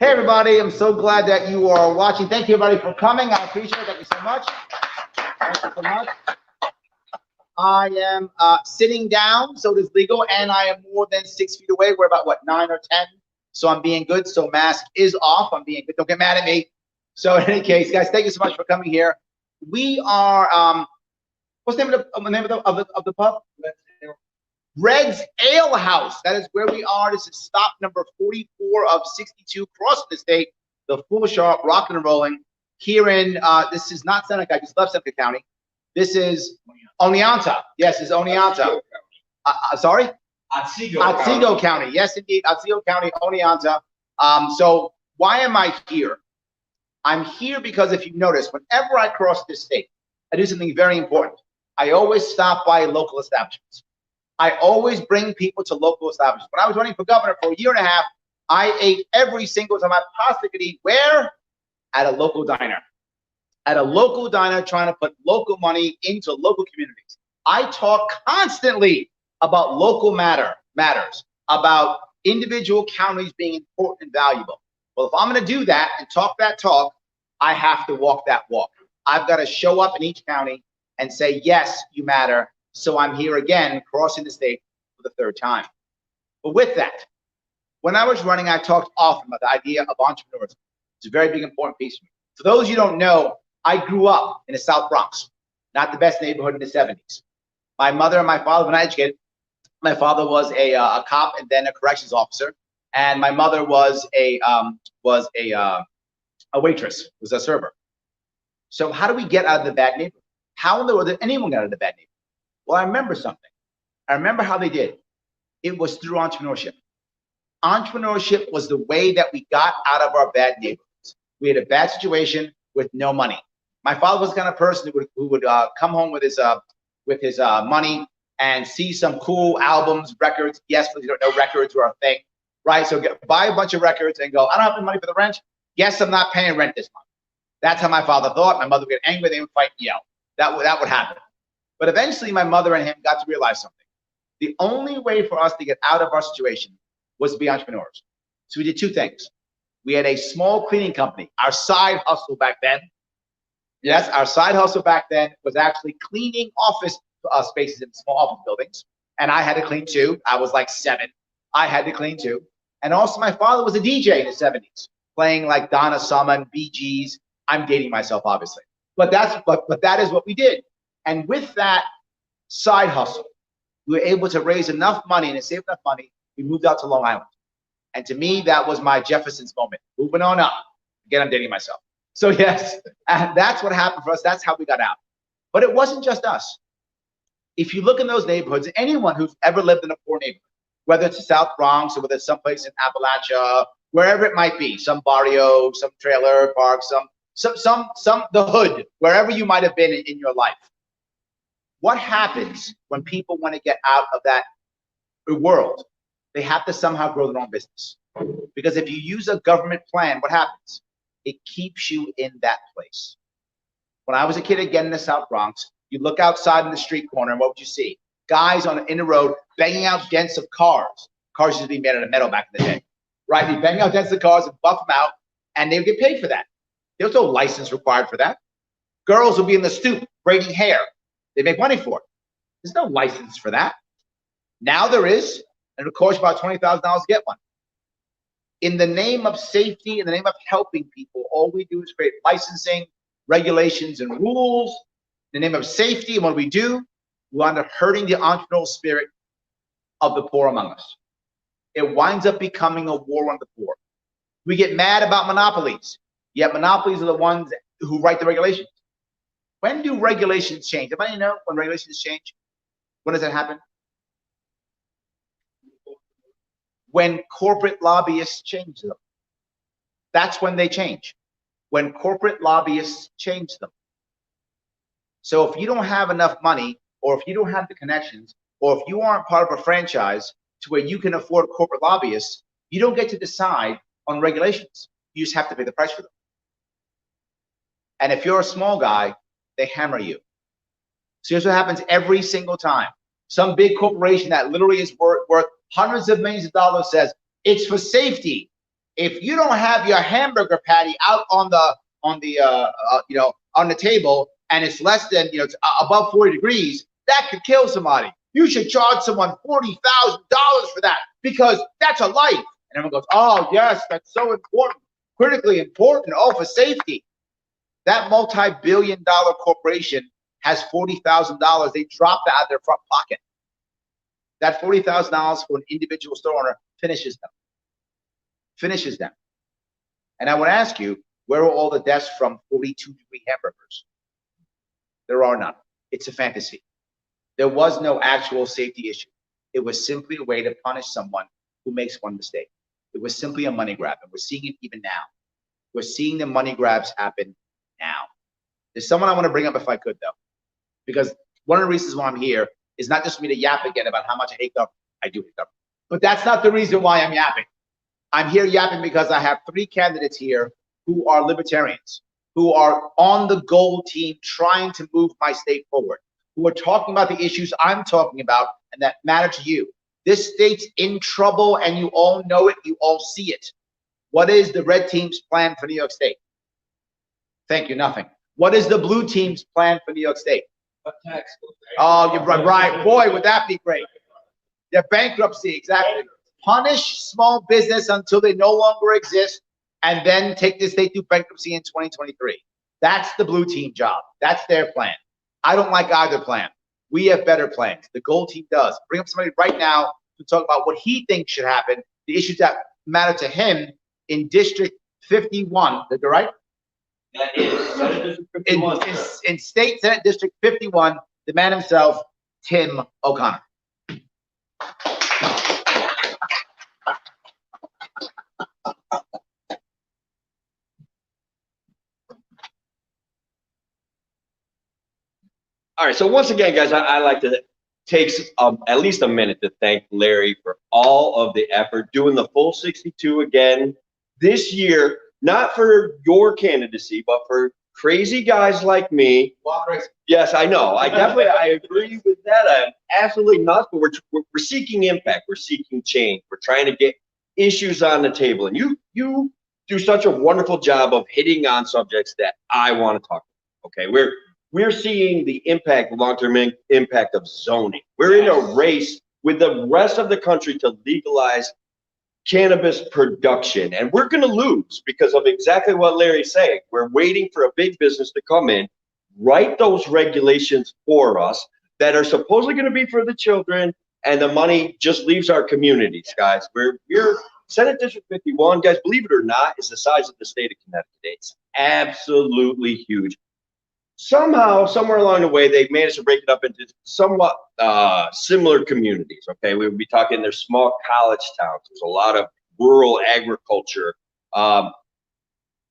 Hey everybody, I'm so glad that you are watching. Thank you everybody for coming. I appreciate it. Thank you so much. Thank you so much. I am sitting down, so it is legal, and I am more than 6 feet away. We're about, what, 9 or 10? So I'm being good. So mask is off. I'm being good. Don't get mad at me. So in any case, guys, thank you so much for coming here. We are, what's the name of the pub? Red's Ale House. That is where we are. This is stop number 44 of 62 crossing the state. The full Sharpe, rocking and rolling. Here in, this is not Seneca. I just left Seneca County. This is Oneonta. Yes, it's Oneonta. Sorry? Otsego County. Yes, indeed. Otsego County, Oneonta. So why am I here? I'm here because if you notice, whenever I cross this state, I do something very important. I always stop by local establishments. I always bring people to local establishments. When I was running for governor for a year and a half, I ate every single time I possibly could eat. Where? At a local diner. At a local diner, trying to put local money into local communities. I talk constantly about local matters, about individual counties being important and valuable. Well, if I'm going to do that and talk that talk, I have to walk that walk. I've got to show up in each county and say, yes, you matter. So I'm here again, crossing the state for the third time. But with that, when I was running, I talked often about the idea of entrepreneurship. It's a very big, important piece for me. For those you don't know, I grew up in the South Bronx, not the best neighborhood in the 70s. My mother and my father were not educated. My father was a cop and then a corrections officer, and my mother was a waitress, was a server. So how do we get out of the bad neighborhood? How in the world did anyone get out of the bad neighborhood? Well, I remember something. I remember how they did. It was through entrepreneurship. Entrepreneurship was the way that we got out of our bad neighborhoods. We had a bad situation with no money. My father was the kind of person who would come home with his money and see some cool albums, records. Yes, but you don't know records were a thing, right? So buy a bunch of records and go, I don't have any money for the rent. Guess I'm not paying rent this month. That's how my father thought. My mother would get angry. They would fight and yell. That would happen. But eventually, my mother and him got to realize something. The only way for us to get out of our situation was to be entrepreneurs. So we did two things. We had a small cleaning company. Our side hustle back then, yes, our side hustle back then was actually cleaning office spaces in small office buildings. And I had to clean too. I was like 7. I had to clean too. And also, my father was a DJ in the 70s, playing like Donna Summer and Bee Gees. I'm dating myself, obviously. But that is what we did. And with that side hustle, we were able to raise enough money and to save enough money. We moved out to Long Island. And to me, that was my Jefferson's moment. Moving on up. Again, I'm dating myself. So yes, and that's what happened for us. That's how we got out. But it wasn't just us. If you look in those neighborhoods, anyone who's ever lived in a poor neighborhood, whether it's the South Bronx or whether it's someplace in Appalachia, wherever it might be, some barrio, some trailer park, the hood, wherever you might have been in your life. What happens when people want to get out of that world? They have to somehow grow their own business. Because if you use a government plan, what happens? It keeps you in that place. When I was a kid again in the South Bronx, you look outside in the street corner and what would you see? Guys in the road banging out dents of cars. Cars used to be made out of metal back in the day. Right? They bang out dents of cars and buff them out, and they would get paid for that. There was no license required for that. Girls would be in the stoop braiding hair. They make money for it. There's no license for that. Now there is, and it costs about $20,000 to get one. In the name of safety, in the name of helping people, all we do is create licensing, regulations, and rules. In the name of safety, and what we do, we wind up hurting the entrepreneurial spirit of the poor among us. It winds up becoming a war on the poor. We get mad about monopolies, yet monopolies are the ones who write the regulations. When do regulations change? Anybody know when regulations change? When does that happen? When corporate lobbyists change them. That's when they change. When corporate lobbyists change them. So if you don't have enough money, or if you don't have the connections, or if you aren't part of a franchise to where you can afford corporate lobbyists, you don't get to decide on regulations. You just have to pay the price for them. And if you're a small guy, they hammer you. So here's what happens every single time. Some big corporation that literally is worth hundreds of millions of dollars says, it's for safety. If you don't have your hamburger patty out on the on the table, and it's less than it's above 40 degrees, that could kill somebody. You should charge someone $40,000 for that, because that's a life. And everyone goes, oh yes, that's so important, critically important. Oh, for safety. That multi-billion-dollar corporation has $40,000. They dropped that out of their front pocket. That $40,000 for an individual store owner finishes them. Finishes them. And I would ask you, where are all the deaths from 42-degree hamburgers? There are none. It's a fantasy. There was no actual safety issue. It was simply a way to punish someone who makes one mistake. It was simply a money grab, and we're seeing it even now. We're seeing the money grabs happen now. There's someone I want to bring up if I could, though, because one of the reasons why I'm here is not just for me to yap again about how much I hate government. I do hate government. But that's not the reason why I'm yapping. I'm here yapping because I have 3 candidates here who are libertarians, who are on the goal team trying to move my state forward, who are talking about the issues I'm talking about and that matter to you. This state's in trouble, and you all know it. You all see it. What is the red team's plan for New York State? Thank you, nothing. What is the blue team's plan for New York State? Oh, you're right. Boy, would that be great. Their bankruptcy, exactly. Punish small business until they no longer exist, and then take the state through bankruptcy in 2023. That's the blue team job. That's their plan. I don't like either plan. We have better plans. The gold team does. Bring up somebody right now to talk about what he thinks should happen, the issues that matter to him in District 51. Is that right? That is Senate District 51. In State Senate District 51, the man himself, Tim O'Connor. All right, so once again, guys, I like to take at least a minute to thank Larry for all of the effort, doing the full 62 again this year, not for your candidacy, but for crazy guys like me. Well, yes, I know. I agree with that. I'm absolutely nuts, but we're seeking impact. We're seeking change. We're trying to get issues on the table. And you do such a wonderful job of hitting on subjects that I want to talk about. Okay, we're seeing the impact, the long-term impact of zoning. We're in a race with the rest of the country to legalize cannabis production, and we're going to lose because of exactly what Larry's saying. We're waiting for a big business to come in, write those regulations for us that are supposedly going to be for the children, and the money just leaves our communities, guys. We're Senate District 51, guys, believe it or not, is the size of the state of Connecticut. It's absolutely huge. Somehow, somewhere along the way, they've managed to break it up into somewhat similar communities. Okay, we would be talking there's small college towns. There's a lot of rural agriculture. But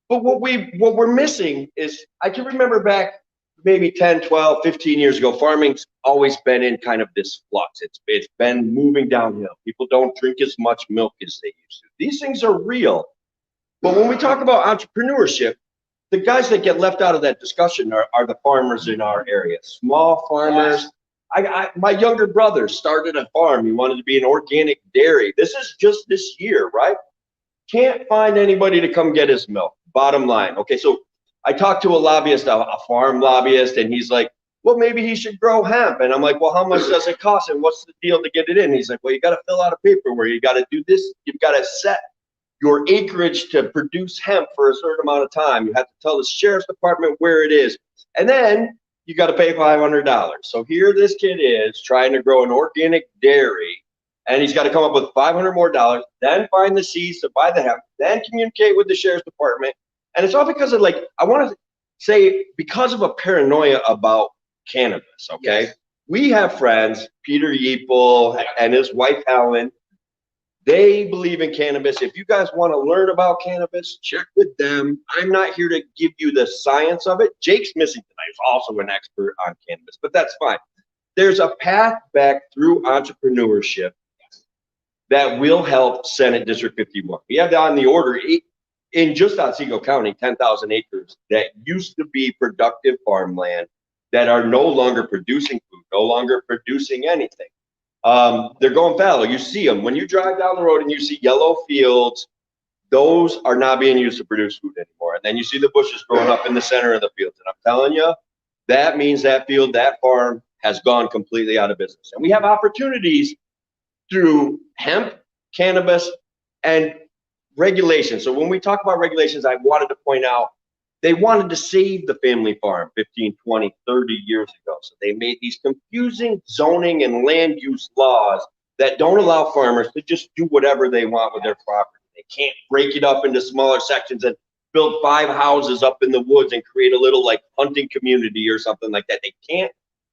what we're missing is, I can remember back maybe 10, 12, 15 years ago, farming's always been in kind of this flux. It's been moving downhill. People don't drink as much milk as they used to. These things are real. But when we talk about entrepreneurship, the guys that get left out of that discussion are the farmers in our area, small farmers. My younger brother started a farm. He wanted to be an organic dairy. This is just this year, right? Can't find anybody to come get his milk. Bottom line. Okay, so I talked to a lobbyist, a farm lobbyist, and he's like, well, maybe he should grow hemp. And I'm like, well, how much does it cost? And what's the deal to get it in? He's like, well, you got to fill out a paperwork. You got to do this. You've got to set your acreage to produce hemp for a certain amount of time. You have to tell the sheriff's department where it is. And then you got to pay $500. So here this kid is trying to grow an organic dairy, and he's got to come up with $500 more, then find the seeds to buy the hemp, then communicate with the sheriff's department. And it's all because of, like, I want to say, because of a paranoia about cannabis, okay? Yes. We have friends, Peter Yeeple and his wife, Helen. They believe in cannabis. If you guys want to learn about cannabis, check with them. I'm not here to give you the science of it. Jake's missing tonight. He's also an expert on cannabis, but that's fine. There's a path back through entrepreneurship that will help Senate District 51. We have on the order in just Otsego County, 10,000 acres that used to be productive farmland that are no longer producing food, no longer producing anything. They're going fallow. You see them when you drive down the road and you see yellow fields. those are not being used to produce food anymore. And then you see the bushes growing up in the center of the fields. And I'm telling you, that means that field, that farm has gone completely out of business. And we have opportunities through hemp, cannabis, and regulations. So when we talk about regulations, I wanted to point out, they wanted to save the family farm 15, 20, 30 years ago. So they made these confusing zoning and land use laws that don't allow farmers to just do whatever they want with their property. They can't break it up into smaller sections and build 5 houses up in the woods and create a little like hunting community or something like that. They can't.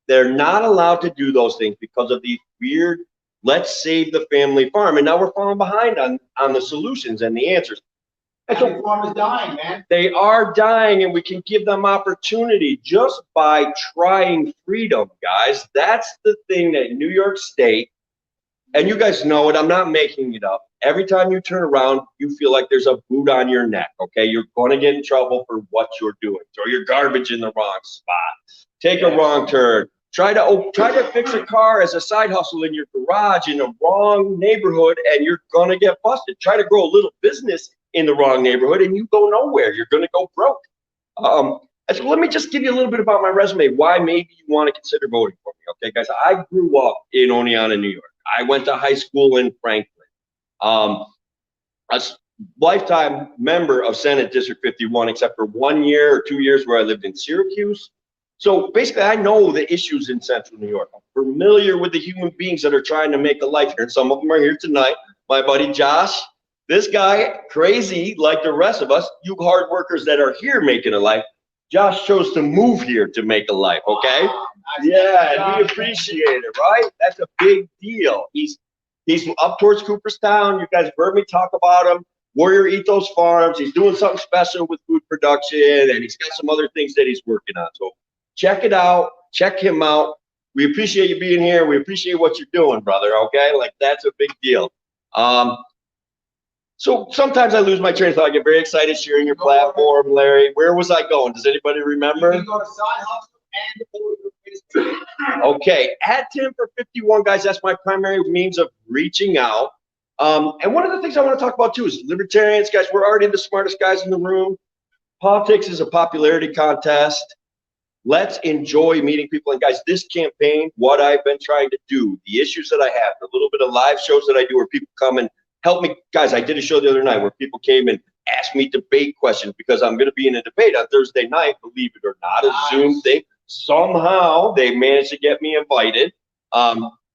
They're not allowed to do those things because of these weird, let's save the family farm. And now we're falling behind on the solutions and the answers. And so the farm is dying, man. They are dying, and we can give them opportunity just by trying freedom, guys. That's the thing that New York State, and you guys know it, I'm not making it up. Every time you turn around, you feel like there's a boot on your neck, okay? You're going to get in trouble for what you're doing. Throw your garbage in the wrong spot. Take a wrong turn. Try to fix a car as a side hustle in your garage in the wrong neighborhood, and you're going to get busted. Try to grow a little business in the wrong neighborhood, and you go nowhere. You're going to go broke. And so let me just give you a little bit about my resume, why maybe you want to consider voting for me, okay, guys? I grew up in Oneonta, New York. I went to high school in Franklin. A lifetime member of Senate District 51, except for 1 year or 2 years where I lived in Syracuse. So basically, I know the issues in Central New York. I'm familiar with the human beings that are trying to make a life here. And some of them are here tonight. My buddy Josh, this guy, crazy like the rest of us, you hard workers that are here making a life. Josh chose to move here to make a life, okay? Yeah, we appreciate it, right? That's a big deal. He's up towards Cooperstown. You guys have heard me talk about him. Warrior Ethos Farms. He's doing something special with food production, and he's got some other things that he's working on. So check it out. Check him out. We appreciate you being here. We appreciate what you're doing, brother, okay? Like, that's a big deal. So sometimes I lose my train of thought. I get very excited sharing your platform, Larry. Where was I going? Does anybody remember? You can go to side hustle and Okay, at Tim for 51, guys, that's my primary means of reaching out. And one of the things I want to talk about too is libertarians, guys. We're already the smartest guys in the room. Politics is a popularity contest. Let's enjoy meeting people. And guys, this campaign, what I've been trying to do, the issues that I have, the little bit of live shows that I do where people come and help me. Guys, I did a show the other night where people came and asked me debate questions because I'm going to be in a debate on Thursday night, believe it or not, a Zoom thing. Somehow they managed to get me invited.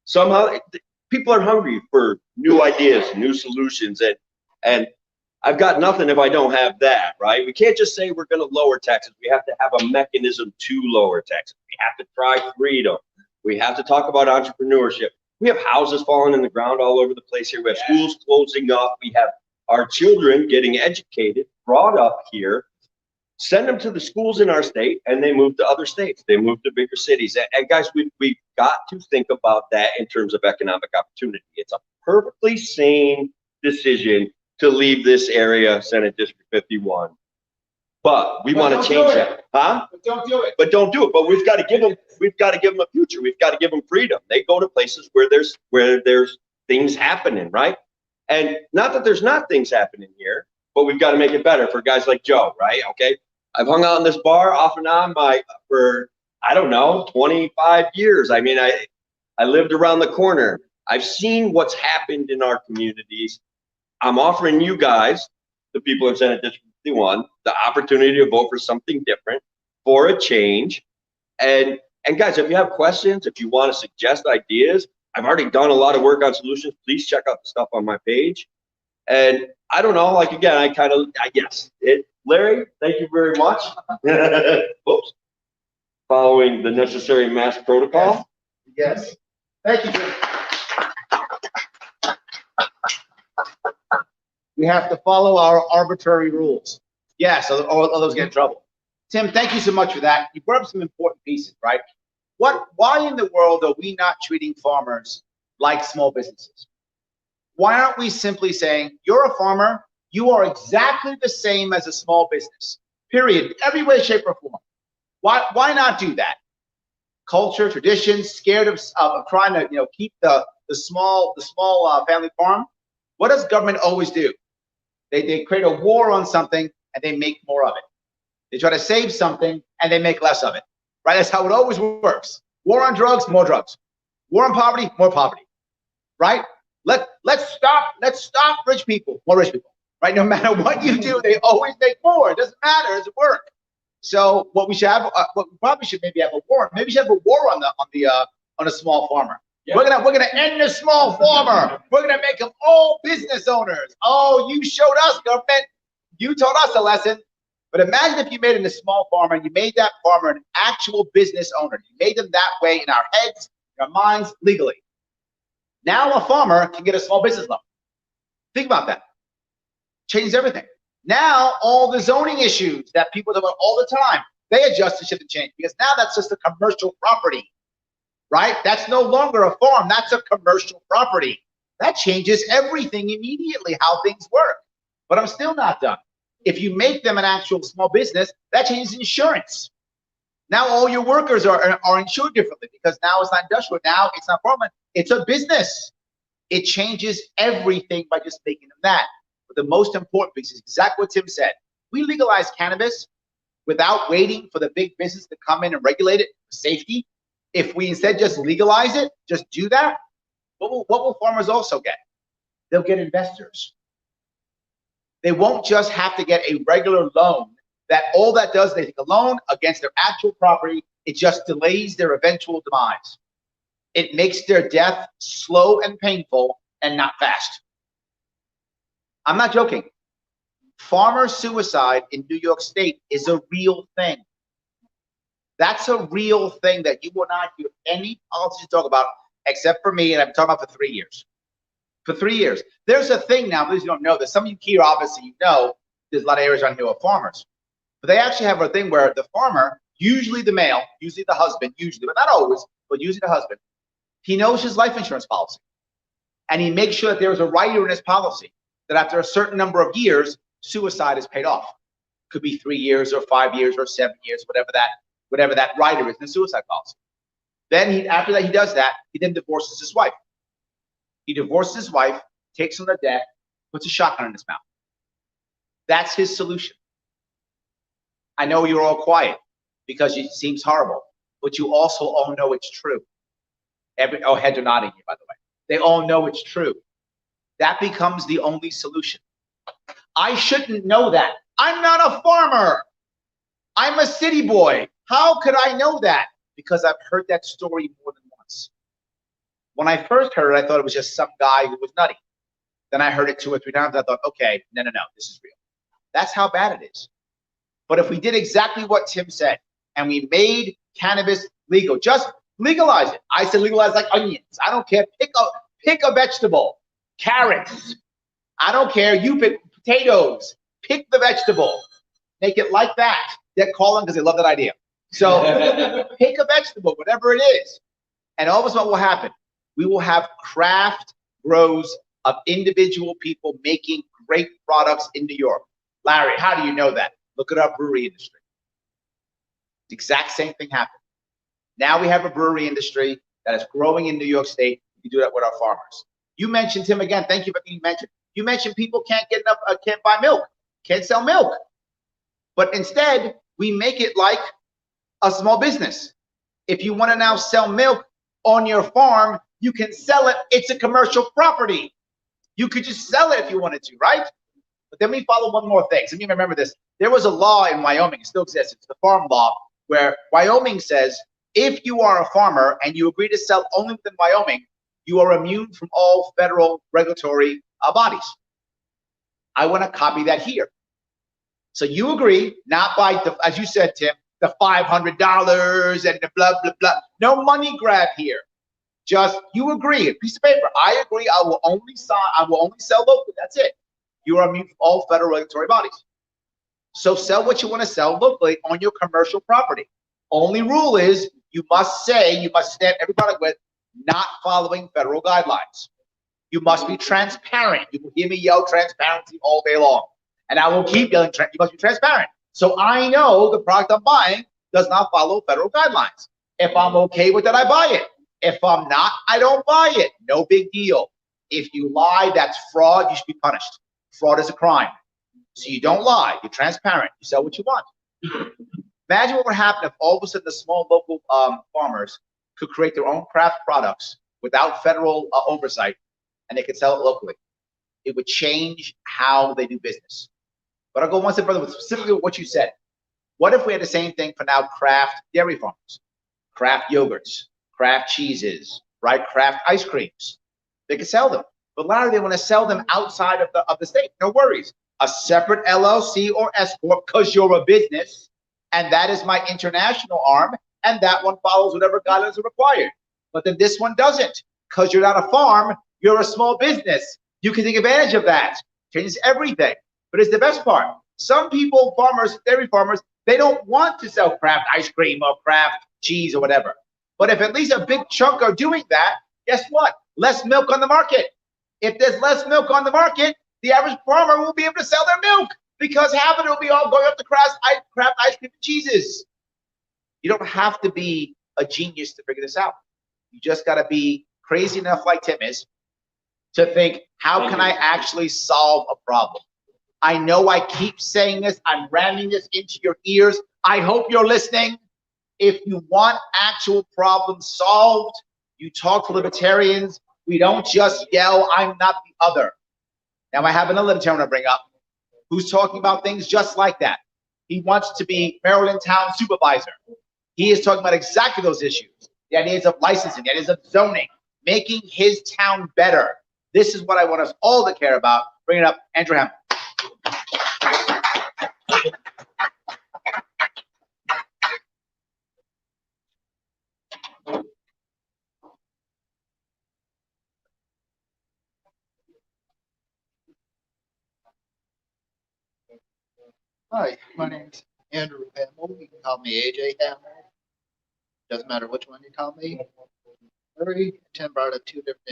Somehow people are hungry for new ideas, new solutions, and I've got nothing if I don't have that, right? We can't just say we're going to lower taxes. We have to have a mechanism to lower taxes. We have to try freedom. We have to talk about entrepreneurship. We have houses falling in the ground all over the place here. We have schools closing up. We have our children getting educated, brought up here, send them to the schools in our state, and they move to other states. They move to bigger cities. And guys, we've got to think about that in terms of economic opportunity. It's a perfectly sane decision to leave this area, Senate District 51. But we want to change that. Huh? But don't do it. But don't do it. But we've got to give them a future. We've got to give them freedom. They go to places where there's things happening, right? And not that there's not things happening here, but we've got to make it better for guys like Joe, right? Okay. I've hung out in this bar off and on for I don't know, 25 years. I mean, I lived around the corner. I've seen what's happened in our communities. I'm offering you guys, the people in Senate District 51, the opportunity to vote for something different, for a change. And guys, if you have questions, if you want to suggest ideas, I've already done a lot of work on solutions. Please check out the stuff on my page. And I don't know, like, again, I guess it. Larry, thank you very much. Oops. Following the necessary mask protocol. Yes. Thank you, Jim. We have to follow our arbitrary rules. Yeah, so others get in trouble. Tim, thank you so much for that. You brought up some important pieces, right? Why in the world are we not treating farmers like small businesses? Why aren't we simply saying, you're a farmer, you are exactly the same as a small business, period, every way, shape, or form. Why not do that? Culture, traditions, scared of trying to keep the small family farm. What does government always do? They create a war on something and they make more of it. They try to save something and they make less of it, right? That's how it always works. War on drugs, more drugs. War on poverty, more poverty, right? Let's stop rich people, more rich people, right? No matter what you do, they always make more. It doesn't matter, it doesn't work. So what we should have, what we probably should maybe have a war. Maybe we should have a war on a small farmer. Yeah. We're gonna end the small farmer. We're gonna make them all business owners. Oh, you showed us, government. You taught us a lesson. But imagine if you made it a small farmer and you made that farmer an actual business owner. You made them that way in our heads, in our minds, legally. Now a farmer can get a small business loan. Think about that. Changes everything. Now all the zoning issues that people talk about all the time, they adjust and shift and change because now that's just a commercial property, right? That's no longer a farm. That's a commercial property. That changes everything immediately, how things work. But I'm still not done. If you make them an actual small business, that changes insurance. Now all your workers are insured differently because now it's not industrial. Now it's not farmland. It's a business. It changes everything by just making them that. But the most important piece is exactly what Tim said. We legalize cannabis without waiting for the big business to come in and regulate it for safety. If we instead just legalize it, just do that, what will farmers also get? They'll get investors. They won't just have to get a regular loan that all that does, they take a loan against their actual property. It just delays their eventual demise. It makes their death slow and painful and not fast. I'm not joking. Farmer suicide in New York State is a real thing. That's a real thing that you will not hear any politician talk about except for me, and I've been talking about for 3 years. For 3 years. There's a thing now, please you don't know this. Some of you here, obviously, you know, there's a lot of areas around here of farmers. But they actually have a thing where the farmer, usually the male, usually the husband, usually, but not always, but usually the husband, he knows his life insurance policy. And he makes sure that there is a rider in his policy that after a certain number of years, suicide is paid off. Could be 3 years or 5 years or 7 years, whatever that rider is in the suicide policy. Then after that, he does that, he then divorces his wife. He divorces his wife, takes him to death, puts a shotgun in his mouth. That's his solution. I know you're all quiet because it seems horrible, but you also all know it's true. Heads are nodding here, by the way. They all know it's true. That becomes the only solution. I shouldn't know that. I'm not a farmer. I'm a city boy. How could I know that? Because I've heard that story more than once. When I first heard it, I thought it was just some guy who was nutty. Then I heard it 2 or 3 times. I thought, okay, no, this is real. That's how bad it is. But if we did exactly what Tim said and we made cannabis legal, just legalize it. I said legalize like onions. I don't care. Pick a vegetable. Carrots. I don't care. You pick potatoes. Pick the vegetable. Make it like that. They're calling because they love that idea. So pick a vegetable, whatever it is. And all of a sudden what will happen? We will have craft grows of individual people making great products in New York. Larry, how do you know that? Look at our brewery industry. The exact same thing happened. Now we have a brewery industry that is growing in New York State. We do that with our farmers. You mentioned, Tim, again, thank you for being mentioned. You mentioned people can't get enough, can't buy milk, can't sell milk. But instead, we make it like a small business. If you want to now sell milk on your farm, you can sell it. It's a commercial property. You could just sell it if you wanted to, right? But then we follow one more thing. Some of you remember this. There was a law in Wyoming, it still exists, it's the farm law, where Wyoming says, if you are a farmer and you agree to sell only within Wyoming, you are immune from all federal regulatory bodies. I want to copy that here. So you agree, not by, as you said, Tim, the $500 and the blah, blah, blah. No money grab here. Just, you agree, a piece of paper. I agree, I will only sell locally, that's it. You are immune from all federal regulatory bodies. So sell what you want to sell locally on your commercial property. Only rule is you must stamp every product with not following federal guidelines. You must be transparent. You will hear me yell transparency all day long. And I will keep yelling, you must be transparent. So I know the product I'm buying does not follow federal guidelines. If I'm okay with it, I buy it. If I'm not, I don't buy it. No big deal. If you lie, that's fraud. You should be punished. Fraud is a crime. So you don't lie. You're transparent. You sell what you want. Imagine what would happen if all of a sudden the small local farmers could create their own craft products without federal oversight, and they could sell it locally. It would change how they do business. But I'll go one step further with specifically what you said. What if we had the same thing for now craft dairy farmers, craft yogurts, craft cheeses, right? Craft ice creams. They could sell them. But Larry, they want to sell them outside of the state. No worries. A separate LLC or S Corp, because you're a business, and that is my international arm, and that one follows whatever guidelines are required. But then this one doesn't, because you're not a farm, you're a small business. You can take advantage of that. Changes everything. But it's the best part. Some people, farmers, dairy farmers, they don't want to sell craft ice cream or craft cheese or whatever. But if at least a big chunk are doing that, guess what? Less milk on the market. If there's less milk on the market, the average farmer will be able to sell their milk because half of it will be all going up to craft ice cream and cheeses. You don't have to be a genius to figure this out. You just got to be crazy enough, like Tim is, to think, how can I actually solve a problem? I know I keep saying this. I'm ramming this into your ears. I hope you're listening. If you want actual problems solved, you talk to libertarians. We don't just yell, I'm not the other. Now, I have another libertarian to bring up who's talking about things just like that. He wants to be Maryland Town Supervisor. He is talking about exactly those issues. The ideas of licensing, the ideas of zoning, making his town better. This is what I want us all to care about. Bring it up, Andrew Hammill. Hi, my name's Andrew Hammill. You can call me AJ Hammill. Doesn't matter which one you call me. Larry and Tim brought up two different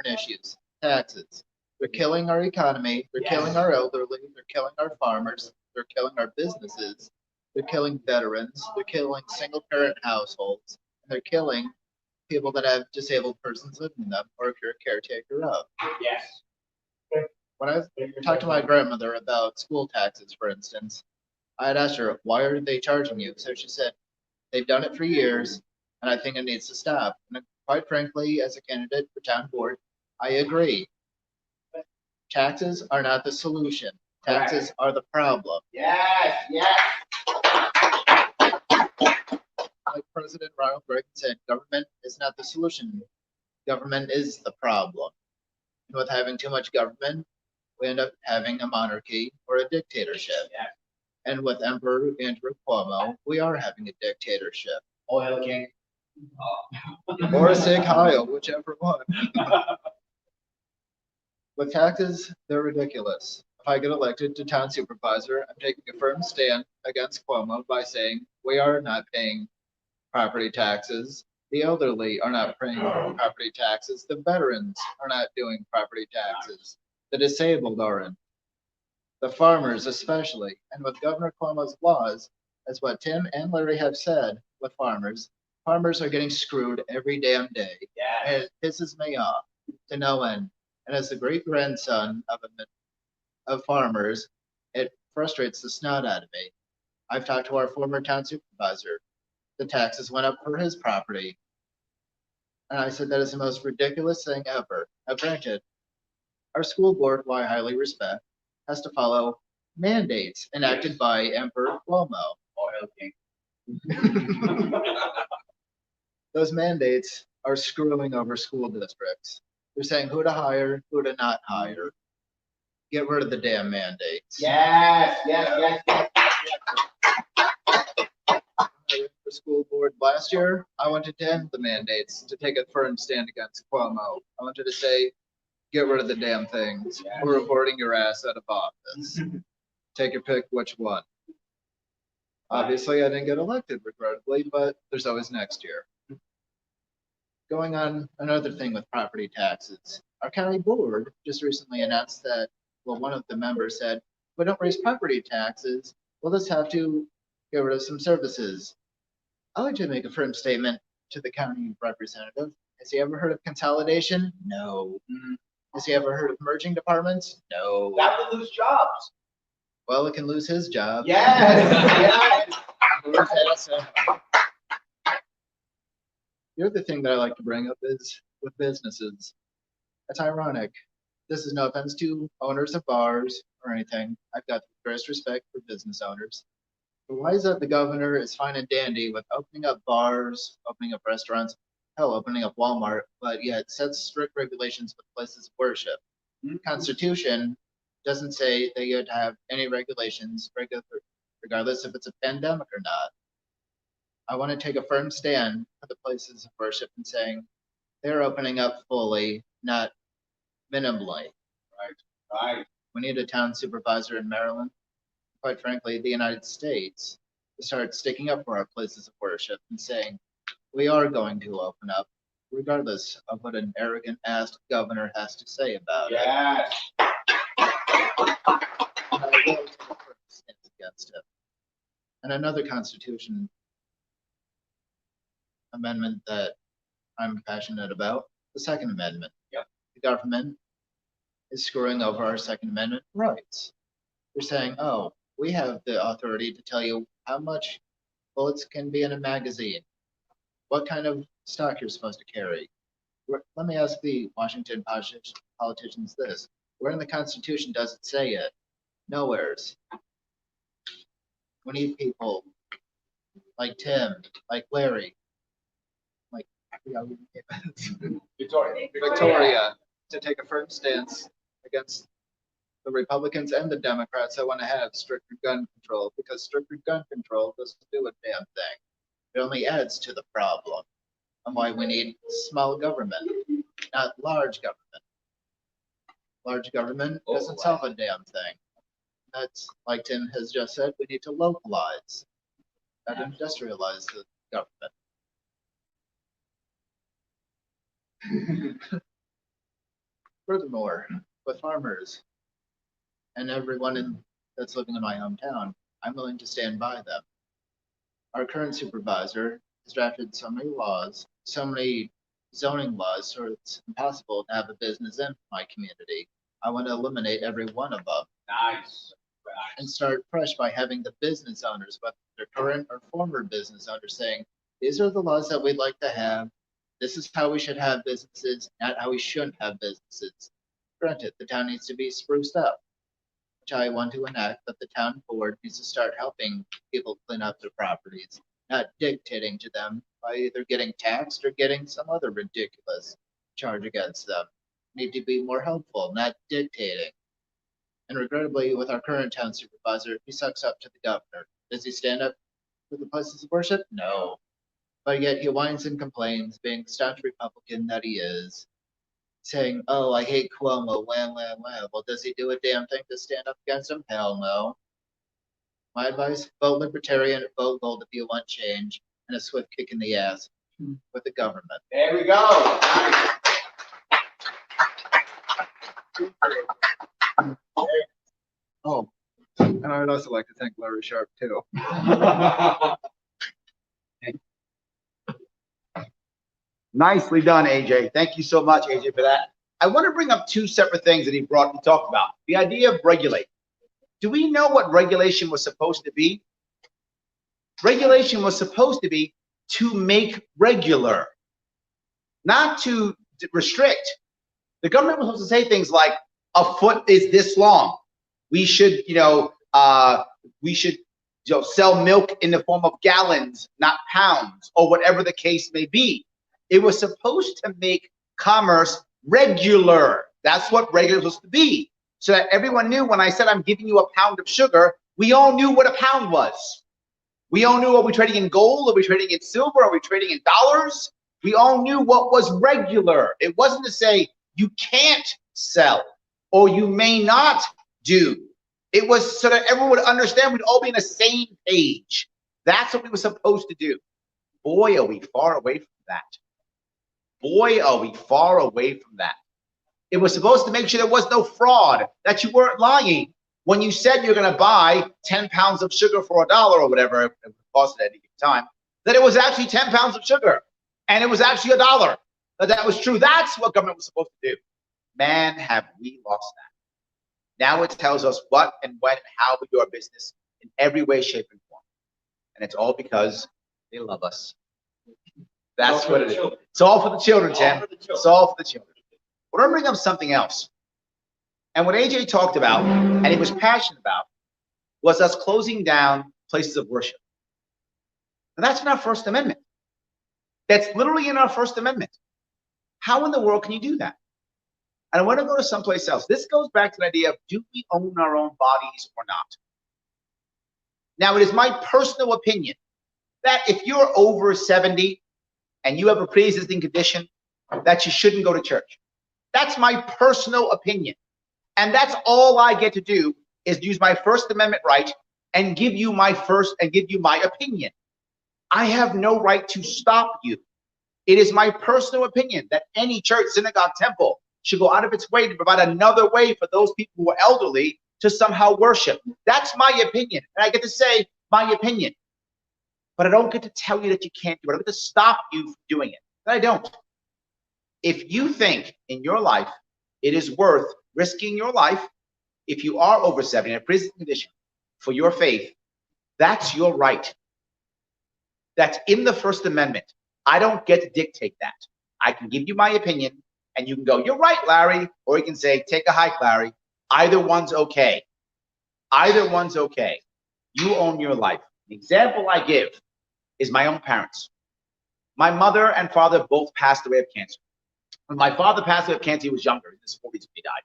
issues. Taxes. They're killing our economy. They're killing our elderly. They're killing our farmers. They're killing our businesses. They're killing veterans. They're killing single-parent households. And they're killing people that have disabled persons living in them, or if you're a caretaker of. Yes. When I talked to my grandmother about school taxes, for instance, I had asked her, why are they charging you? So she said, they've done it for years, and I think it needs to stop. And quite frankly, as a candidate for town board, I agree. Taxes are not the solution. Taxes are the problem. Yes, yes. Like President Ronald Reagan said, government is not the solution. Government is the problem. And with having too much government, we end up having a monarchy or a dictatorship. Yeah. And with Emperor Andrew Cuomo, we are having a dictatorship. Oil king. Or a Sig Heil, whichever one. With taxes, they're ridiculous. If I get elected to town supervisor, I'm taking a firm stand against Cuomo by saying we are not paying property taxes. The elderly are not paying property taxes. The veterans are not doing property taxes. The disabled aren't. The farmers especially. And with Governor Cuomo's laws, as what Tim and Larry have said with farmers are getting screwed every damn day. Yes. And it pisses me off to no end. And as the great grandson of farmers, it frustrates the snot out of me. I've talked to our former town supervisor. The taxes went up for his property. And I said that is the most ridiculous thing ever. Now granted, our school board, who I highly respect, has to follow mandates enacted by Emperor Cuomo. Oil king. Those mandates are screwing over school districts. They're saying who to hire, who to not hire. Get rid of the damn mandates. Yes, yes, yes, For school board last year, I wanted to end the mandates, to take a firm stand against Cuomo. I wanted to say, get rid of the damn things. We're reporting your ass out of office. Take your pick, which one. Obviously, I didn't get elected, regrettably, but there's always next year. Going on another thing with property taxes. Our county board just recently announced that, well, one of the members said, if we don't raise property taxes, we'll just have to get rid of some services. I'd like to make a firm statement to the county representative. Has he ever heard of consolidation? No. Has he ever heard of merging departments? No. That would lose jobs. Well, it can lose his job. Yes, yes. The other thing that I like to bring up is with businesses. It's ironic. This is no offense to owners of bars or anything. I've got the greatest respect for business owners. But why is it the governor is fine and dandy with opening up bars, opening up restaurants, hell, opening up Walmart, but yet sets strict regulations with places of worship? The Constitution doesn't say that you have to have any regulations, regardless if it's a pandemic or not. I want to take a firm stand for the places of worship and saying they're opening up fully, not minimally. Right. We need a town supervisor in Maryland, quite frankly, the United States, to start sticking up for our places of worship and saying we are going to open up, regardless of what an arrogant ass governor has to say about it. Yes. And I will take a firm stance against it. And another Constitution amendment that I'm passionate about, the Second Amendment. Yep. The government is screwing over our Second Amendment rights. They're saying, oh, we have the authority to tell you how much bullets can be in a magazine, what kind of stock you're supposed to carry. Let me ask the Washington politicians this. Where in the Constitution does it say it? Nowheres. We need people like Tim, like Larry, like Victoria, to take a firm stance against the Republicans and the Democrats that want to have stricter gun control, because stricter gun control doesn't do a damn thing. It only adds to the problem of why we need small government, not large government. Large government doesn't solve a damn thing. That's, like Tim has just said, we need to localize, not industrialize the government. Furthermore, with farmers and everyone that's living in my hometown, I'm willing to stand by them. Our current supervisor has drafted so many laws, so many zoning laws, so it's impossible to have a business in my community. I want to eliminate every one of them. Nice. And start fresh by having the business owners, whether they're current or former business owners, saying, these are the laws that we'd like to have. This is how we should have businesses, not how we shouldn't have businesses. Granted, the town needs to be spruced up, which I want to enact that the town board needs to start helping people clean up their properties, not dictating to them by either getting taxed or getting some other ridiculous charge against them. Need to be more helpful, not dictating. And regrettably, with our current town supervisor, he sucks up to the governor. Does he stand up for the places of worship? No. But yet he whines and complains, being the staunch Republican that he is, saying, oh, I hate Cuomo, wham, wham, wham. Well, does he do a damn thing to stand up against him? Hell no. My advice, vote Libertarian, vote Gold if you want change, and a swift kick in the ass with the government. There we go. Nice. Oh, and I'd also like to thank Larry Sharpe too. Nicely done, AJ. Thank you so much, AJ, for that. I want to bring up two separate things that he talked about. The idea of regulate. Do we know what regulation was supposed to be? Regulation was supposed to be to make regular, not to restrict. The government was supposed to say things like, a foot is this long. We should, sell milk in the form of gallons, not pounds, or whatever the case may be. It was supposed to make commerce regular. That's what regular was supposed to be. So that everyone knew when I said I'm giving you a pound of sugar, we all knew what a pound was. We all knew, are we trading in gold? Are we trading in silver? Are we trading in dollars? We all knew what was regular. It wasn't to say you can't sell or you may not do. It was so that everyone would understand, we'd all be on the same page. That's what we were supposed to do. Boy, are we far away from that. Boy, are we far away from that. It was supposed to make sure there was no fraud, that you weren't lying. When you said you're going to buy 10 pounds of sugar for $1 or whatever it cost at any given time, that it was actually 10 pounds of sugar and it was actually $1. That was true. That's what government was supposed to do. Man, have we lost that. Now it tells us what and when and how we do our business in every way, shape, and form. And it's all because they love us. That's what it is. It's all for the children, Jim. It's all for the children. But I'm bringing up something else. And what AJ talked about, and he was passionate about, was us closing down places of worship. And that's in our First Amendment. That's literally in our First Amendment. How in the world can you do that? And I want to go to someplace else. This goes back to the idea of, do we own our own bodies or not? Now, it is my personal opinion that if you're over 70 and you have a pre-existing condition, that you shouldn't go to church. That's my personal opinion. And that's all I get to do is use my First Amendment right and give you my opinion. I have no right to stop you. It is my personal opinion that any church, synagogue, temple should go out of its way to provide another way for those people who are elderly to somehow worship. That's my opinion. And I get to say my opinion. But I don't get to tell you that you can't do it. I don't get to stop you from doing it. But I don't. If you think in your life it is worth risking your life, if you are over 70 in a prison condition for your faith, that's your right. That's in the First Amendment. I don't get to dictate that. I can give you my opinion, and you can go, you're right, Larry, or you can say, take a hike, Larry. Either one's okay. Either one's okay. You own your life. The example I give is my own parents. My mother and father both passed away of cancer. When my father passed away of cancer, he was younger. In his 40s when he died.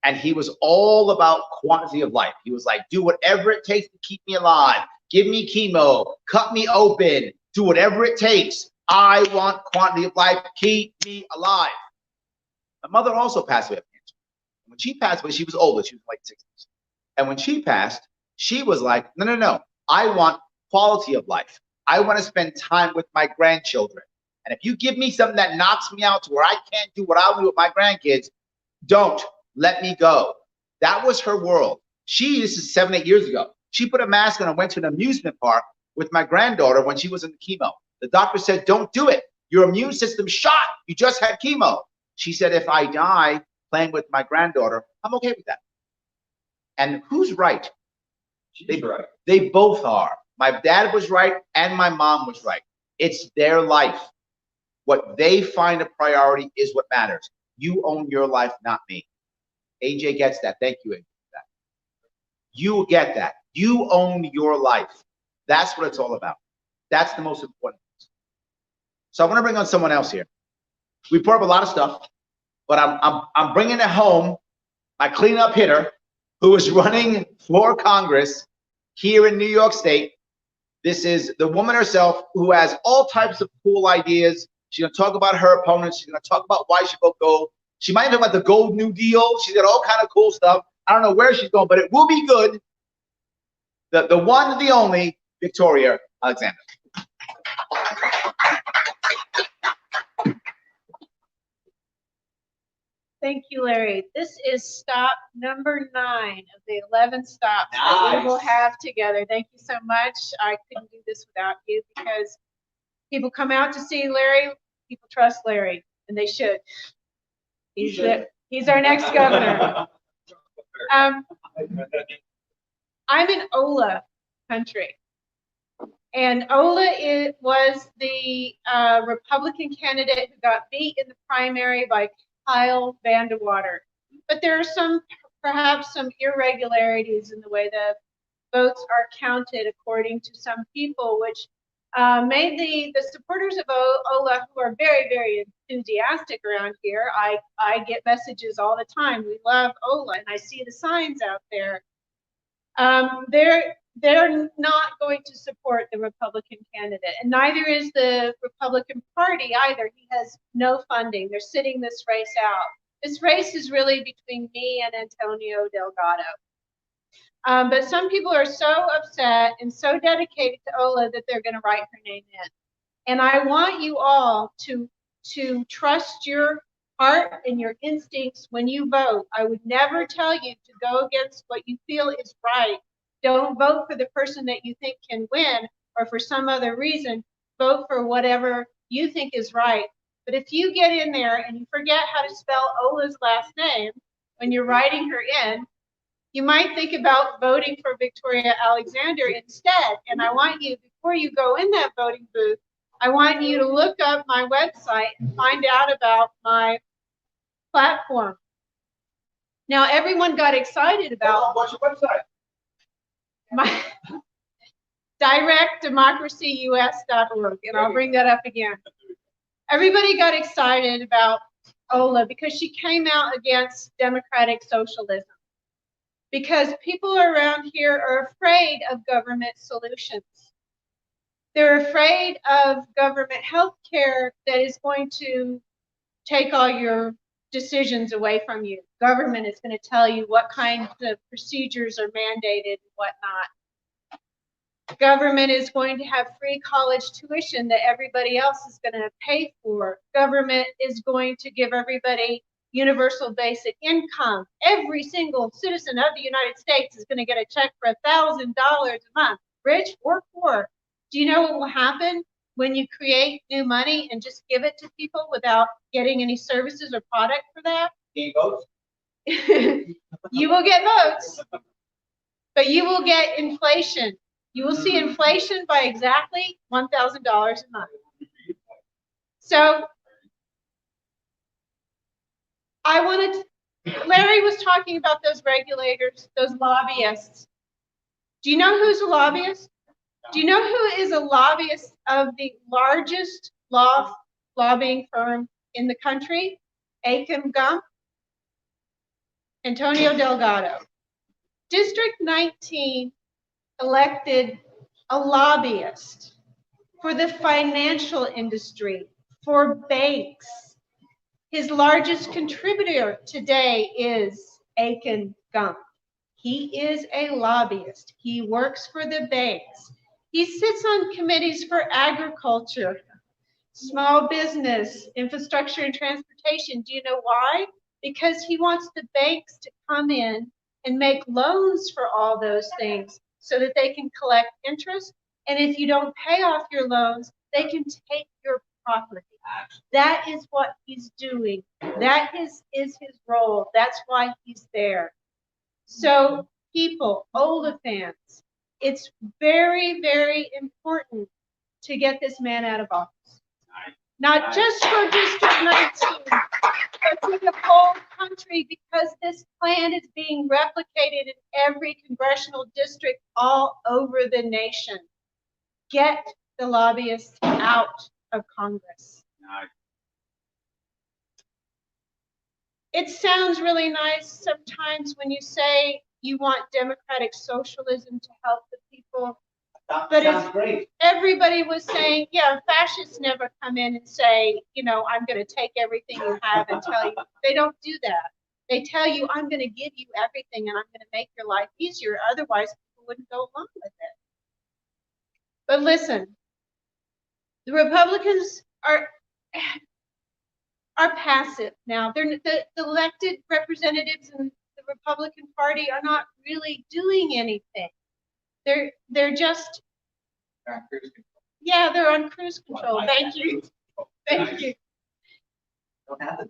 And he was all about quantity of life. He was like, do whatever it takes to keep me alive. Give me chemo. Cut me open. Do whatever it takes. I want quantity of life. Keep me alive. My mother also passed away of cancer. When she passed away, she was older. She was like 60s. And when she passed, she was like, no. I want quality of life. I want to spend time with my grandchildren. And if you give me something that knocks me out to where I can't do what I'll do with my grandkids, don't let me go. That was her world. This is 7, 8 years ago. She put a mask on and went to an amusement park with my granddaughter when she was in the chemo. The doctor said, don't do it. Your immune system's shot. You just had chemo. She said, if I die playing with my granddaughter, I'm okay with that. And who's right? She's right. They both are. My dad was right and my mom was right. It's their life. What they find a priority is what matters. You own your life, not me. AJ gets that. Thank you, AJ, for that. You get that. You own your life. That's what it's all about. That's the most important thing. So I want to bring on someone else here. We brought up a lot of stuff, but I'm bringing it home. My cleanup hitter, who is running for Congress here in New York State. This is the woman herself who has all types of cool ideas. She's going to talk about her opponents. She's going to talk about why she vote gold. She might talk about the Gold New Deal. She's got all kind of cool stuff. I don't know where she's going, but it will be good. The one, the only, Victoria Alexander. Thank you, Larry. This is stop number 9 of the 11 stops that we will have together. Thank you so much. I couldn't do this without you because people come out to see Larry. People trust Larry, and they should. He's our next governor. I'm in Ola country. And Ola was the Republican candidate who got beat in the primary by Kyle Vandewater. But there are perhaps some irregularities in the way the votes are counted according to some people, which made the supporters of Ola, who are very, very enthusiastic around here. I get messages all the time. We love Ola, and I see the signs out there. They're not going to support the Republican candidate, and neither is the Republican Party either. He has no funding. They're sitting this race out. This race is really between me and Antonio Delgado. But some people are so upset and so dedicated to Ola that they're going to write her name in. And I want you all to trust your heart and your instincts when you vote. I would never tell you to go against what you feel is right. Don't vote for the person that you think can win or for some other reason. Vote for whatever you think is right. But if you get in there and you forget how to spell Ola's last name when you're writing her in, you might think about voting for Victoria Alexander instead. And I want you, before you go in that voting booth, I want you to look up my website and find out about my platform. Now, everyone got excited about What's your website? my directdemocracyus.org, and I'll bring that up again. Everybody got excited about Ola because she came out against democratic socialism. Because people around here are afraid of government solutions. They're afraid of government health care that is going to take all your decisions away from you. Government is going to tell you what kinds of procedures are mandated and whatnot. Government is going to have free college tuition that everybody else is going to pay for. Government is going to give everybody universal basic income. Every single citizen of the United States is going to get a check for $1,000 a month, rich or poor. Do you know what will happen when you create new money and just give it to people without getting any services or product for that? Gain votes? You will get votes, but you will get inflation. You will see inflation by exactly $1,000 a month. So I wanted, Larry was talking about those regulators, those lobbyists. Do you know who's a lobbyist? Do you know who is a lobbyist of the largest lobbying firm in the country? Aiken Gump, Antonio Delgado. District 19 elected a lobbyist for the financial industry, for banks. His largest contributor today is Aiken Gump. He is a lobbyist. He works for the banks. He sits on committees for agriculture, small business, infrastructure, and transportation. Do you know why? Because he wants the banks to come in and make loans for all those things so that they can collect interest. And if you don't pay off your loans, they can take your property. That is what he's doing. That is his role. That's why he's there. So people, Ola fans, it's very, very important to get this man out of office. Not just for District 19, but for the whole country, because this plan is being replicated in every congressional district all over the nation. Get the lobbyists out of Congress. It sounds really nice sometimes when you say you want democratic socialism to help the people. But Sounds great. everybody was saying, yeah, fascists never come in and say, you know, I'm going to take everything you have and tell you. They don't do that. They tell you, I'm going to give you everything and I'm going to make your life easier. Otherwise, people wouldn't go along with it. But listen, the Republicans are passive now. They're the elected representatives in the Republican Party are not really doing anything. They're just, yeah, they're on cruise control. Thank you. Thank you. Don't have to.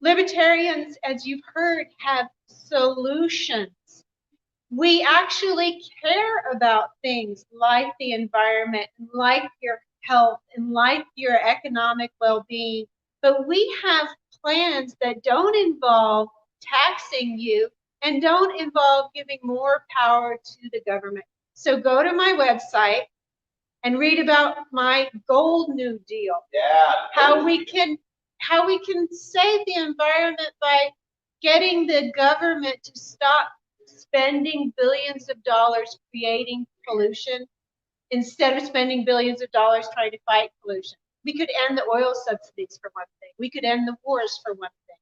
Libertarians, as you've heard, have solutions. We actually care about things like the environment, like your health, and like your economic well-being. But we have plans that don't involve taxing you and don't involve giving more power to the government. So go to my website and read about my Gold New Deal. Yeah. How we can save the environment by getting the government to stop spending billions of dollars creating pollution instead of spending billions of dollars trying to fight pollution. We could end the oil subsidies for one thing. We could end the wars for one thing.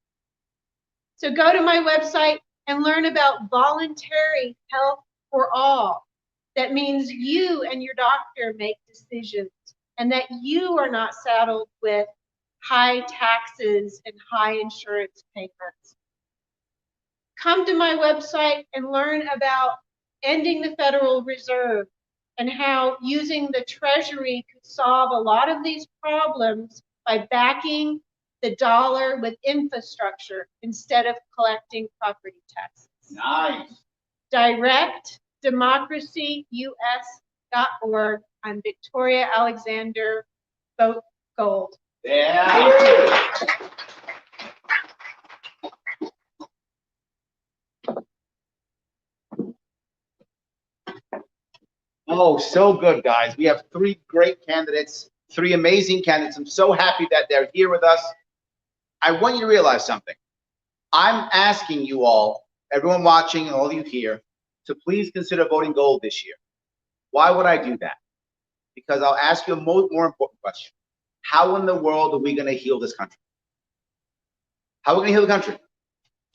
So go to my website and learn about voluntary health for all. That means you and your doctor make decisions and that you are not saddled with high taxes and high insurance payments. Come to my website and learn about ending the Federal Reserve and how using the Treasury could solve a lot of these problems by backing the dollar with infrastructure instead of collecting property taxes. Nice. DirectDemocracyUS.org. I'm Victoria Alexander. Vote gold. Yeah. Oh, so good, guys. We have three great candidates, three amazing candidates. I'm so happy that they're here with us. I want you to realize something. I'm asking you all, everyone watching and all of you here, to please consider voting gold this year. Why would I do that? Because I'll ask you a more important question. How in the world are we going to heal this country? How are we going to heal the country?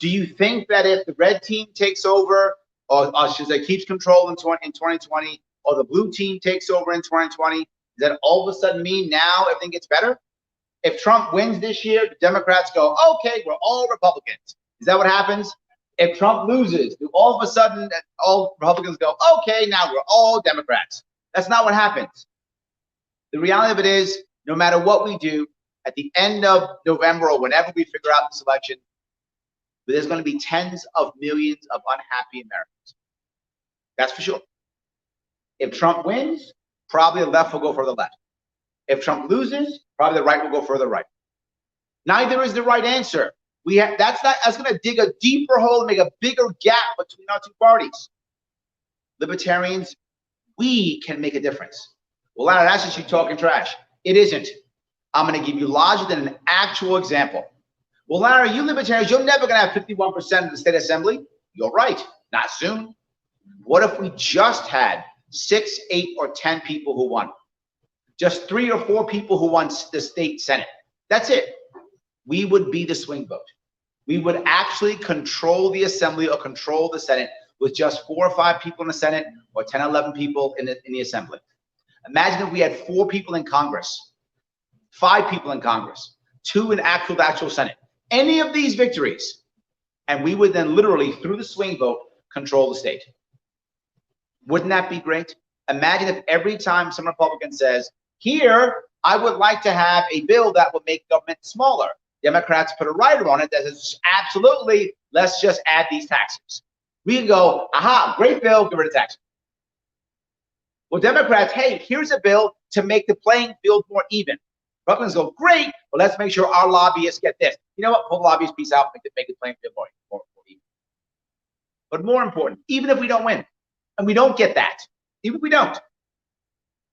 Do you think that if the red team takes over, or should I say keeps control in 2020, or the blue team takes over in 2020, does that all of a sudden mean now everything gets better? If Trump wins this year, the Democrats go, okay, we're all Republicans. Is that what happens? If Trump loses, do all of a sudden all Republicans go, okay, now we're all Democrats? That's not what happens. The reality of it is, no matter what we do, at the end of November or whenever we figure out this election, there's going to be tens of millions of unhappy Americans. That's for sure. If Trump wins, probably the left will go further left. If Trump loses, probably the right will go further right. Neither is the right answer. That's going to dig a deeper hole and make a bigger gap between our two parties. Libertarians, we can make a difference. Well, Larry, that's just you talking trash. It isn't. I'm going to give you logic and an actual example. Well, Larry, you libertarians, you're never going to have 51% of the state assembly. You're right. Not soon. What if we just had 6, 8, or 10 people who won? Just 3 or 4 people who won the state senate. That's it. We would be the swing vote. We would actually control the assembly or control the senate with just 4 or 5 people in the senate or 10, 11 people in the assembly. Imagine if we had 4 people in Congress, 5 people in Congress, 2 in actual senate. Any of these victories, and we would then literally, through the swing vote, control the state. Wouldn't that be great? Imagine if every time some Republican says, here, I would like to have a bill that would make government smaller. Democrats put a rider on it that says, absolutely, let's just add these taxes. We can go, aha, great bill, get rid of taxes. Well, Democrats, hey, here's a bill to make the playing field more even. Republicans go, great, but let's make sure our lobbyists get this. You know what? Pull the lobbyist piece out, make the playing field more even. But more important, even if we don't win, and we don't get that, even if we don't,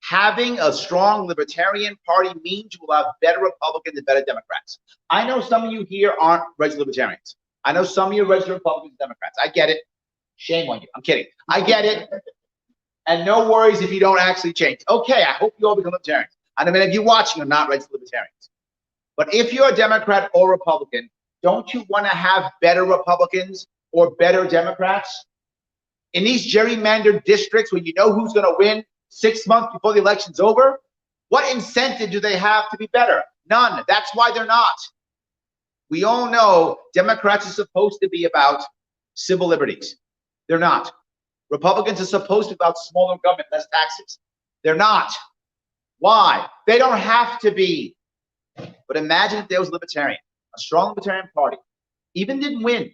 having a strong Libertarian Party means you will have better Republicans and better Democrats. I know some of you here aren't registered Libertarians. I know some of you are registered Republicans and Democrats. I get it. Shame on you. I'm kidding. I get it. And no worries if you don't actually change. Okay, I hope you all become Libertarians. And I mean, if you're watching, you're not registered Libertarians. But if you're a Democrat or Republican, don't you want to have better Republicans or better Democrats? In these gerrymandered districts where you know who's going to win 6 months before the election's over, what incentive do they have to be better? None. That's why they're not. We all know Democrats are supposed to be about civil liberties. They're not. Republicans are supposed to be about smaller government, less taxes. They're not. Why? They don't have to be. But imagine if there was a Libertarian, a strong Libertarian Party, even didn't win,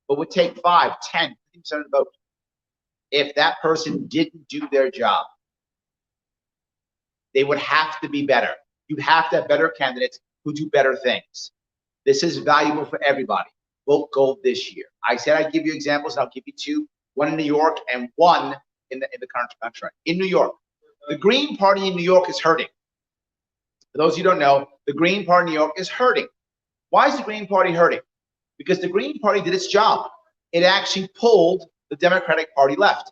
but would take 5, 10, 15% of the vote. If that person didn't do their job, they would have to be better. You'd have to have better candidates who do better things. This is valuable for everybody. Vote gold this year. I said I'd give you examples, and I'll give you 2, one in New York and one in the current country. In New York, the Green Party in New York is hurting. For those of you who don't know, the Green Party in New York is hurting. Why is the Green Party hurting? Because the Green Party did its job. It actually pulled the Democratic Party left.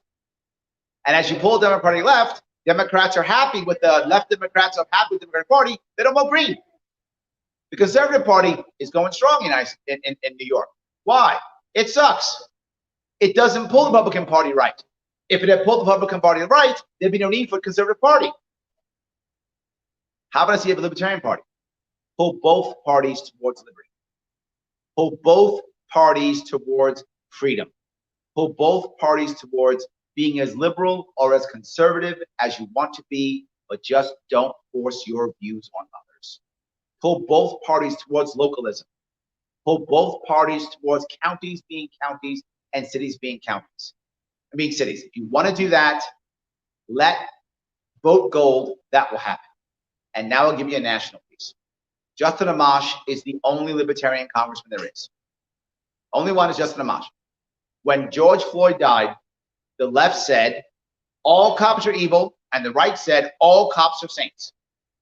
And as you pull the Democratic Party left, Democrats are happy with the left Democrats are happy with the Democratic Party. They don't vote Green. The Conservative Party is going strong in New York. Why? It sucks. It doesn't pull the Republican Party right. If it had pulled the Republican Party right, there'd be no need for a Conservative Party. How about I see a Libertarian Party? Pull both parties towards liberty. Pull both parties towards freedom. Pull both parties towards being as liberal or as conservative as you want to be, but just don't force your views on others. pull both parties towards localism, pull both parties towards counties being counties and cities being counties, being cities. If you want to do that, let vote gold, that will happen. And now I'll give you a national piece. Justin Amash is the only Libertarian congressman there is. Only one is Justin Amash. When George Floyd died, the left said, all cops are evil, and the right said, all cops are saints.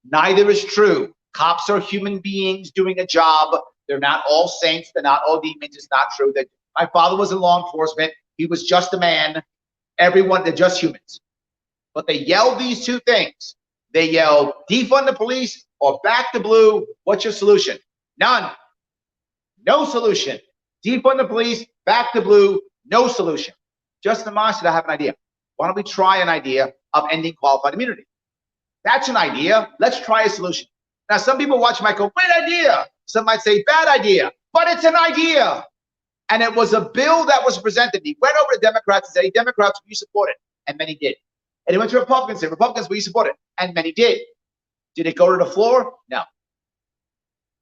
Neither is true. Cops are human beings doing a job. They're not all saints. They're not all demons. It's not true. That my father was in law enforcement. He was just a man. Everyone, they're just humans. But they yelled these two things. They yelled, defund the police or back the blue. What's your solution? None. No solution. Defund the police, back the blue, no solution. Justin Amash said, I have an idea. Why don't we try an idea of ending qualified immunity? That's an idea. Let's try a solution. Now, some people watch might go, great idea. Some might say, bad idea. But it's an idea. And it was a bill that was presented. He went over to Democrats and said, hey, Democrats, will you support it? And many did. And he went to Republicans and said, Republicans, will you support it? And many did. Did it go to the floor? No.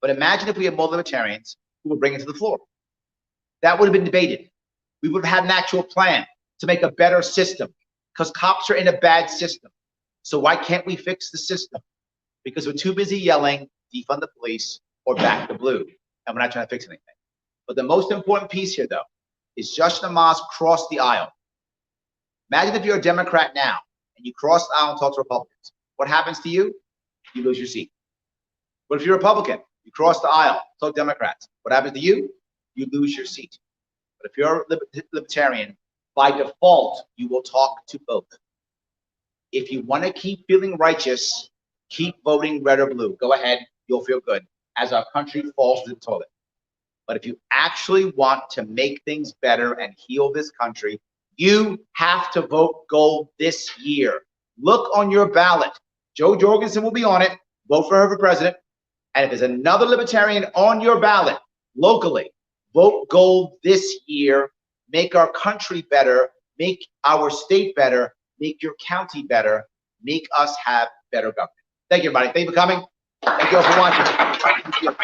But imagine if we had more libertarians who would bring it to the floor. That would have been debated. We would have had an actual plan to make a better system, because cops are in a bad system. So why can't we fix the system? Because we're too busy yelling, defund the police or back the blue, and we're not trying to fix anything. But the most important piece here, though, is Justin Amash crossed the aisle. Imagine if you're a Democrat now and you cross the aisle and talk to Republicans. What happens to you? You lose your seat. But if you're a Republican, you cross the aisle, talk to Democrats. What happens to you? You lose your seat. But if you're a Libertarian, by default, you will talk to both. If you want to keep feeling righteous, keep voting red or blue. Go ahead, you'll feel good as our country falls to the toilet. But if you actually want to make things better and heal this country, you have to vote gold this year. Look on your ballot. Joe Jorgensen will be on it. Vote for her for president. And if there's another Libertarian on your ballot locally, vote gold this year. Make our country better. Make our state better. Make your county better. Make us have better government. Thank you, everybody. Thank you for coming. Thank you all for watching.